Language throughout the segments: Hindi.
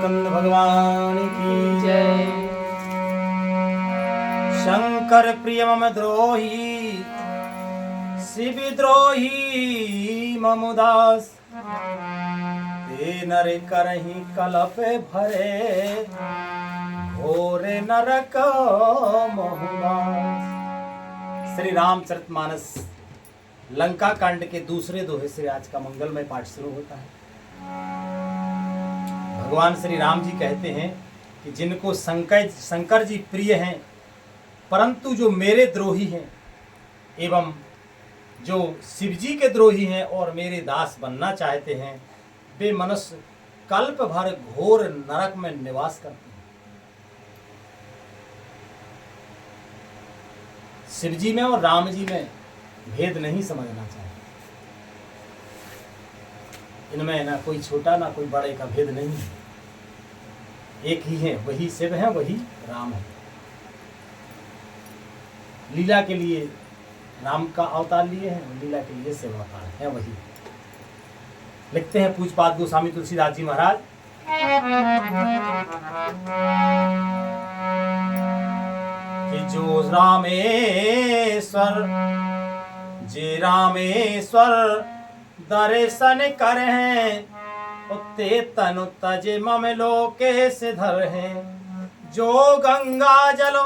सच्चिदानंद भगवान की जय। शंकर प्रिय मम द्रोही शिव द्रोही मम उदास ते नर करहि कलप भरे घोर नरक मोहवास। श्री रामचरितमानस लंका कांड के दूसरे दोहे से आज का मंगलमय पाठ शुरू होता है। भगवान श्री राम जी कहते हैं कि जिनको शंकर जी प्रिय हैं, परंतु जो मेरे द्रोही हैं एवं जो शिव जी के द्रोही हैं और मेरे दास बनना चाहते हैं, वे मनुष्य कल्प भर घोर नरक में निवास करते हैं। शिव जी में और राम जी में भेद नहीं समझना चाहिए। इनमें ना कोई छोटा ना कोई बड़े का भेद नहीं है, एक ही है, वही शिव है वही राम है। लीला के लिए राम का अवतार लिए हैं, लीला के लिए शिव अवतार है वही। लिखते हैं पूज्यपाद गोस्वामी तुलसीदास जी महाराज, कि जो रामेश्वर जे रामेश्वर दर्शन कर हैं, उत्ते तनु तज मम लोके सिधर हैं। जो गंगा जल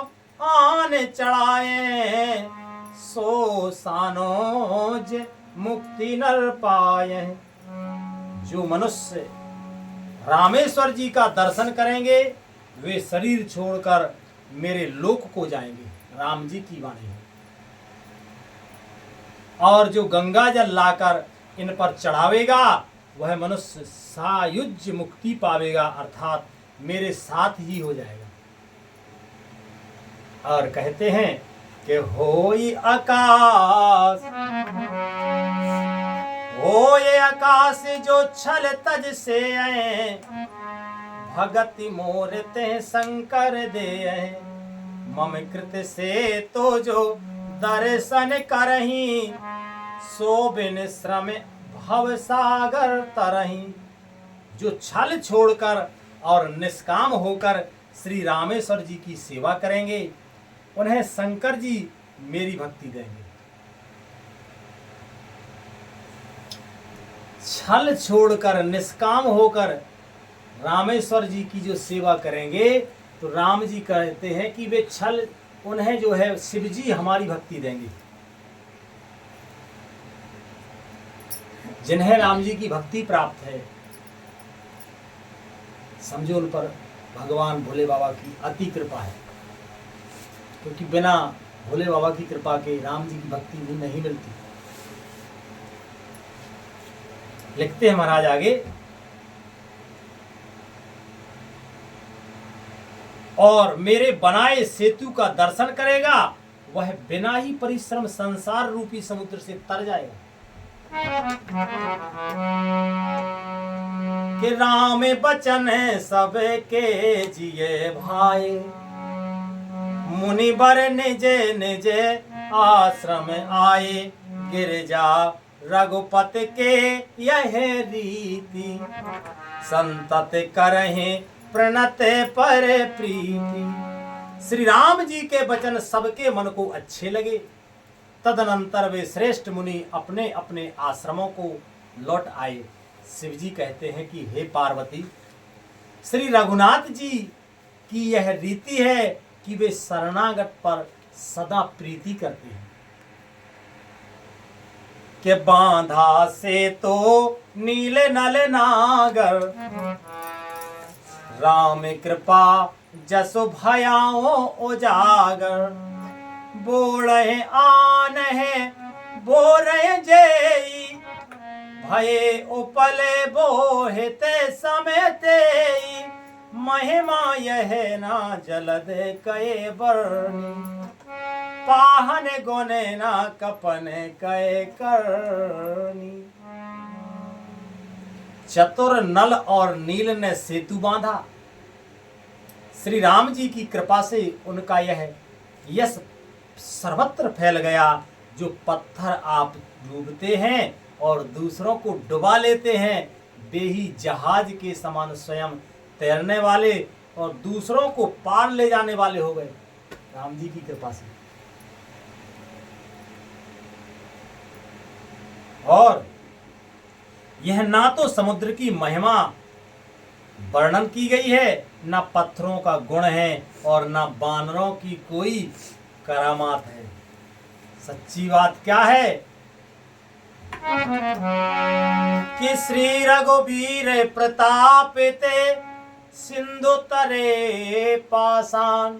आन चढ़ाए, सो सानोज मुक्ति नर पाए। जो मनुष्य रामेश्वर जी का दर्शन करेंगे, वे शरीर छोड़कर मेरे लोक को जाएंगे। राम जी की वाणी है। और जो गंगा जल लाकर इन पर चढ़ावेगा, वह मनुष्य सायुज मुक्ति पावेगा, अर्थात मेरे साथ ही हो जाएगा। और कहते हैं कि होई आकाश, होए आकाश जो छल तज से आए, भगति मोर ते शंकर दे। मम कृत से तो जो दर्शन करही, सो बिन श्रम भव सागर तरही। जो छल छोड़कर और निष्काम होकर श्री रामेश्वर जी की सेवा करेंगे, उन्हें शंकर जी मेरी भक्ति देंगे। छल छोड़कर निष्काम होकर रामेश्वर जी की जो सेवा करेंगे, तो राम जी कहते हैं कि वे छल उन्हें जो है शिव जी हमारी भक्ति देंगे। जिन्हें राम जी की भक्ति प्राप्त है, समझो उन पर भगवान भोले बाबा की अति कृपा है, क्योंकि बिना भोले बाबा की कृपा के राम जी की भक्ति भी नहीं मिलती। लिखते हैं महाराज आगे, और मेरे बनाए सेतु का दर्शन करेगा, वह बिना ही परिश्रम संसार रूपी समुद्र से तर जाएगा। कि राम बचन सबके जिए भाई, मुनिवर निजे निजे आश्रम आए। गिरजा रघुपति के यह रीति, संतत करहे प्रणत पर प्रीति। श्री राम जी के वचन सबके मन को अच्छे लगे। तदनंतर वे श्रेष्ठ मुनि अपने अपने आश्रमों को लौट आए। शिव जी कहते हैं कि हे पार्वती, श्री रघुनाथ जी की यह रीति है कि वे शरणागत पर सदा प्रीति करते हैं। के बांधा से तो नील नल नागर, राम कृपा जसो भयाओ उजागर। बोले आन है बोरे जेई, भये उपले बोहते समेते। महिमा यह ना जलद कए बरनी, पाहन गोने ना कपने कए करनी। चतुर नल और नील ने सेतु बांधा। श्री राम जी की कृपा से उनका यह यश सर्वत्र फैल गया। जो पत्थर आप डूबते हैं और दूसरों को डुबा लेते हैं, वे ही जहाज के समान स्वयं तैरने वाले और दूसरों को पार ले जाने वाले हो गए राम जी की कृपा से। और यह ना तो समुद्र की महिमा वर्णन की गई है, ना पत्थरों का गुण है, और ना बानरों की कोई करामात है। सच्ची बात क्या है कि श्री रघुवीर प्रताप ते सिंधु तरे पाषाण,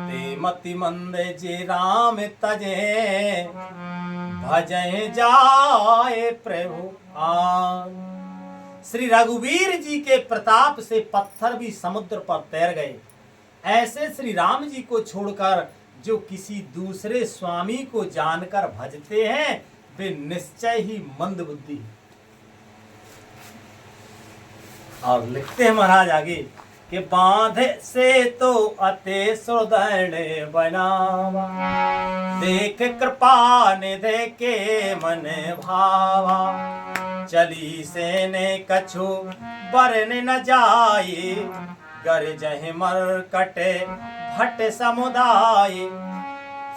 ते मति मंद जे राम तजे भजय जाए प्रभु आन। श्री रघुवीर जी के प्रताप से पत्थर भी समुद्र पर तैर गए। ऐसे श्री राम जी को छोड़कर जो किसी दूसरे स्वामी को जानकर भजते हैं वे निश्चय ही मंद बुद्धि। और लिखते हैं महाराज आगे कि बांधे से तो अते सुदृढ़ बनावा, देख कृपा निधे के मन भावा, चली से ने कछु बरन न जाए, गरजह मरकट भट समुदाय,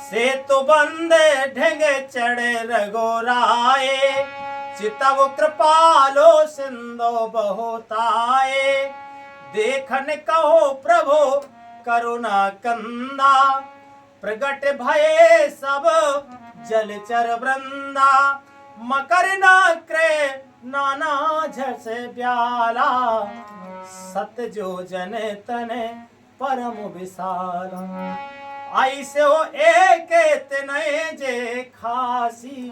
से तो बंदे ढंग चढ़े रघुराए, चितव कृपालो सिंधो बहुताए, देखन कहो प्रभु करुणा कंदा, प्रगट भये सब जलचर वृंदा, मकर नाक्रे नाना झस ब्याला, सत जो जन तन परम विशाला, ऐसे हो एक तनय जे खासी,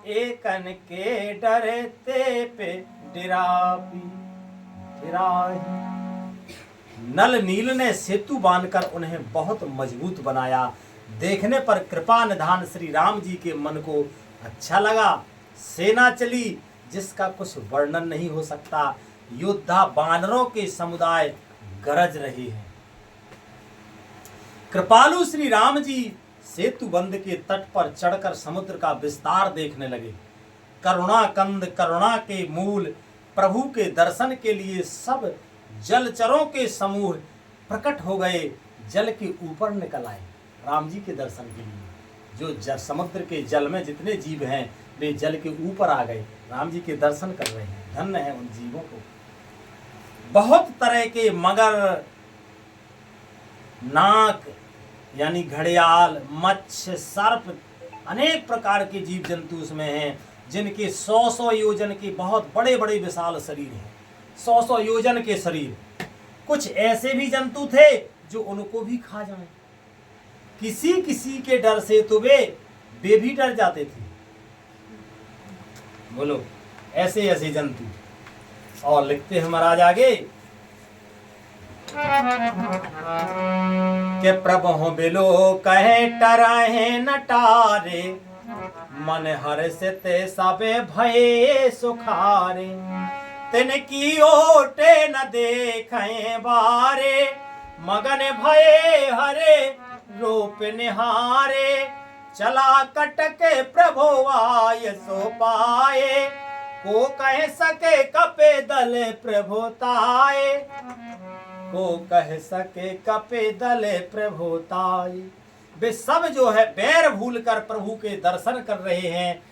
एकन के डरते पे डिरापी फिराही। नल नील ने सेतु बांधकर उन्हें बहुत मजबूत बनाया। देखने पर कृपा निधान श्री राम जी के मन को अच्छा लगा। सेना चली जिसका कुछ वर्णन नहीं हो सकता। योद्धा बानरों के समुदाय गरज रहे हैं। कृपालु श्री राम जी सेतु बंध के तट पर चढ़कर समुद्र का विस्तार देखने लगे। करुणा कंद करुणा के मूल प्रभु के दर्शन के लिए सब जलचरों के समूह प्रकट हो गए। जल के ऊपर निकल आए राम जी के दर्शन के लिए। जो समुद्र के जल में जितने जीव हैं वे जल के ऊपर आ गए, राम जी के दर्शन कर रहे हैं। धन्य है उन जीवों को। बहुत तरह के मगर, नाक यानी घड़ियाल, मत्स्य, सर्प, अनेक प्रकार के जीव जंतु उसमें हैं, जिनके 100-100 योजन के बहुत बड़े बड़े विशाल शरीर हैं। 100-100 योजन के शरीर। कुछ ऐसे भी जंतु थे जो उनको भी खा जाएं। किसी किसी के डर से तो वे भी डर जाते थे। बोलो, ऐसे ऐसे जंतु। और लिखते हैं महाराज आगे के प्रभु हो बिलो कहे टराहे नटारे, मन हर से ते सबे भये सुखारे, तिन की ओटे न देखे बारे, मगन भये हरे रूप निहारे, चला कटके प्रभु आय सो पाए, को कह सके कपे दल प्रभुताए, को कह सके कपे दले प्रभुताई। वे सब जो है पैर भूल कर प्रभु के दर्शन कर रहे हैं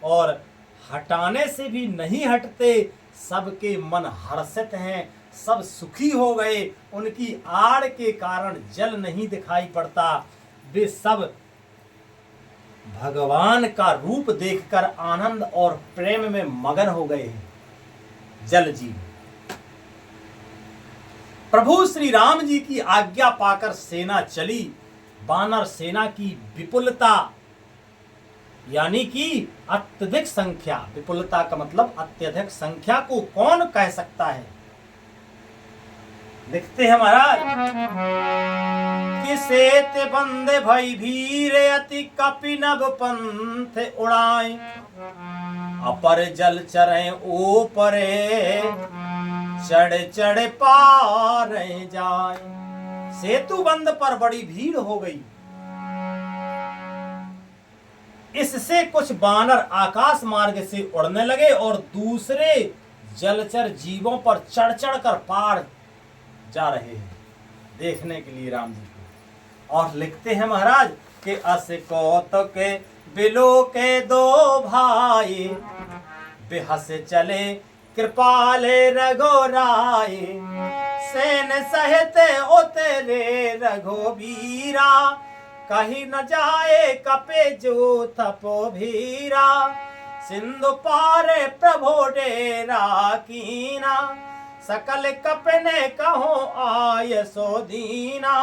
और हटाने से भी नहीं हटते। सबके मन हर्षित हैं, सब सुखी हो गए। उनकी आड़ के कारण जल नहीं दिखाई पड़ता। वे सब भगवान का रूप देखकर आनंद और प्रेम में मगन हो गए हैं। जल जीव प्रभु श्री राम जी की आज्ञा पाकर सेना चली। बानर सेना की विपुलता यानी कि अत्यधिक संख्या, विपुलता का मतलब अत्यधिक संख्या को कौन कह सकता है। लिखते हैं महाराज कि सेत बंदे भई भीर अति कपि नभ पंथ उड़ाए, अपर जल चरे ऊपरे चढ़ चढ़ पार जाए। सेतु बंद पर बड़ी भीड़ हो गई। इससे कुछ बानर आकाश मार्ग से उड़ने लगे और दूसरे जलचर जीवों पर चढ़ चढ़ कर पार जा रहे हैं देखने के लिए राम जी को। और लिखते हैं महाराज कि अस कौतुक बिलो के दो भाई, बेहस चले कृपाले रघुराई, सेन सहित उतरे रघुबीरा, कहीं न जाए कपे जो थपो भीरा, सिंधु पारे प्रभु डेरा कीना, सकल कपने कहो आय सो दीना,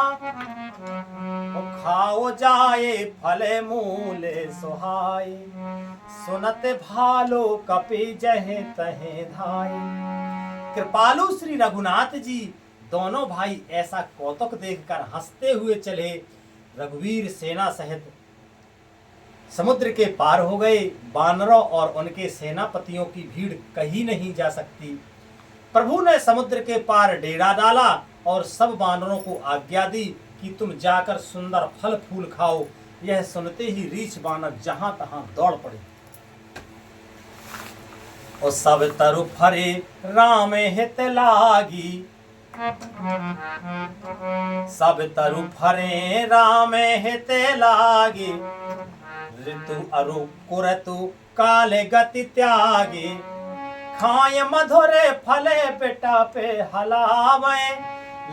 खाओ जाए फले मूले सुहाई, सुनत भालो कपि जहे तहे धाई। कृपालु श्री रघुनाथ जी दोनों भाई ऐसा कौतुक देखकर हंसते हुए चले रघुवीर सेना सहित समुद्र के पार हो गए। बानरों और उनके सेनापतियों की भीड़ कहीं नहीं जा सकती। प्रभु ने समुद्र के पार डेरा डाला और सब बानरों को आज्ञा दी कि तुम जाकर सुंदर फल फूल खाओ। यह सुनते ही रीछ बानर जहां तहां दौड़ पड़े और सब तरु फरे राम हित लागी, सब तरु फरे राम हित लागी, ऋतु अरु कुरतु काले गति त्यागी, खाय मधुरे फले पिटा पे हलावे,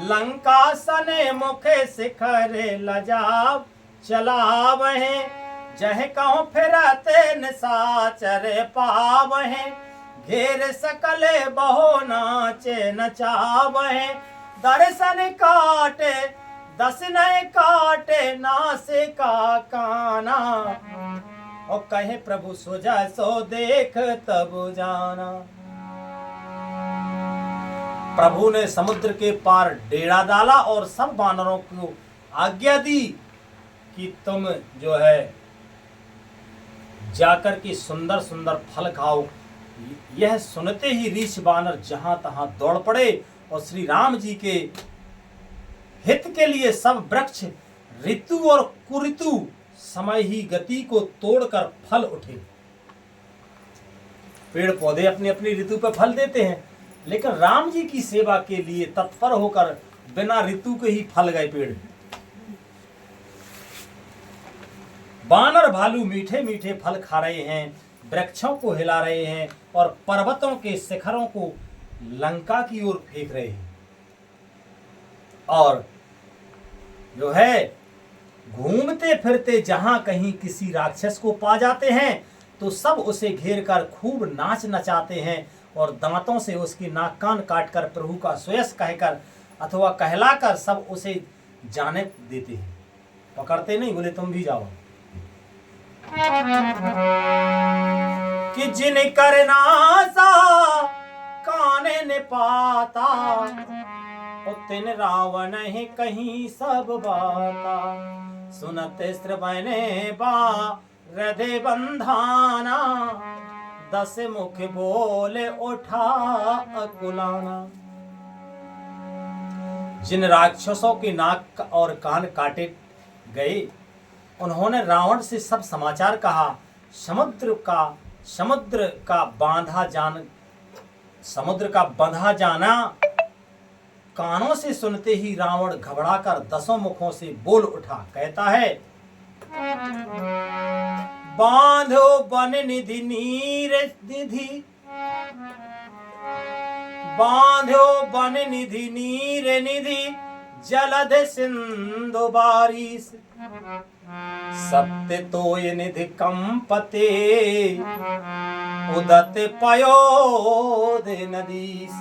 लंका सने मुखे शिखरे लजाव चलावहे, जह कहूँ फिरते निसाचर पावहे, घेर सकले बहु नाचे नचावहे, दर्शन काटे दसने काटे नासिका काना, और कहे प्रभु सुजा सो देख तब जाना। प्रभु ने समुद्र के पार डेरा डाला और सब वानरों को आज्ञा दी कि तुम जो है जाकर के सुंदर सुंदर फल खाओ। यह सुनते ही रीछ बानर जहां तहां दौड़ पड़े और श्री राम जी के हित के लिए सब वृक्ष ऋतु और कुऋतु समय ही गति को तोड़कर फल उठे। पेड़ पौधे अपनी अपनी ऋतु पर फल देते हैं, लेकिन राम जी की सेवा के लिए तत्पर होकर बिना ऋतु के ही फल गए पेड़। बानर भालू मीठे मीठे फल खा रहे हैं, वृक्षों को हिला रहे हैं और पर्वतों के शिखरों को लंका की ओर फेंक रहे हैं। और जो है घूमते फिरते जहां कहीं किसी राक्षस को पा जाते हैं तो सब उसे घेर कर खूब नाच नचाते हैं और दांतों से उसकी नाक कान काट कर प्रभु का सुयश कहकर अथवा कहलाकर सब उसे जाने देते हैं। पकड़ते नहीं, बोले तुम भी जाओ। कि जिन करना सा काने ने पाता, तिन रावण ही कहीं सब बाता, सुनत श्रवणे बा हृदय बंधाना, दस मुख बोले उठा अकुलाना। जिन राक्षसों के नाक और कान काटे गए उन्होंने रावण से सब समाचार कहा। समुद्र का बंधा जाना कानों से सुनते ही रावण घबराकर दसों मुखों से बोल उठा। कहता है, बांधो बन निधि नीर निधि, बांधो बन निधि नीर निधि, जलध सिंधु बारिश, सत्य तोय निधि कंपते, उदत पयोद नदीस।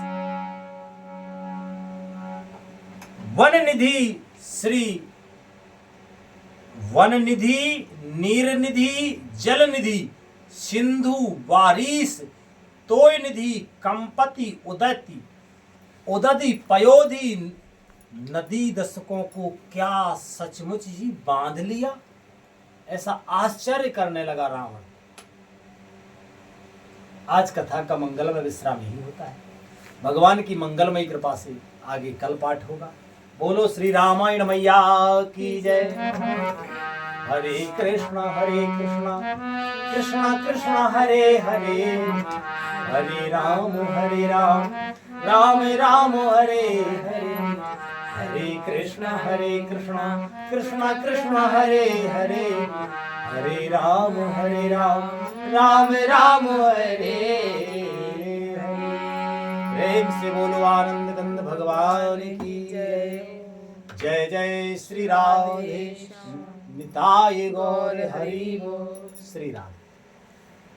वन निधि श्री वन निधि, नीर निधि, जल निधि, सिंधु बारिश, तोय निधि, कंपति, उदति, उदधि, पयोधि नदी दशकों को क्या सचमुच ही बांध लिया? ऐसा आश्चर्य करने लगा रावण। आज कथा का मंगलमय विश्राम यही होता है। भगवान की मंगलमय कृपा से आगे कल पाठ होगा। बोलो श्री रामायण मैया की जय। हरे कृष्ण कृष्ण कृष्ण हरे हरे, हरे राम राम राम हरे हरे, हरे कृष्ण कृष्ण कृष्ण हरे हरे, हरे राम राम राम हरे हरे। प्रेम से बोलो आनंद कंद भगवान की जय। जय जय श्री राधे, निताय गौर हरि बोल। श्री राधे।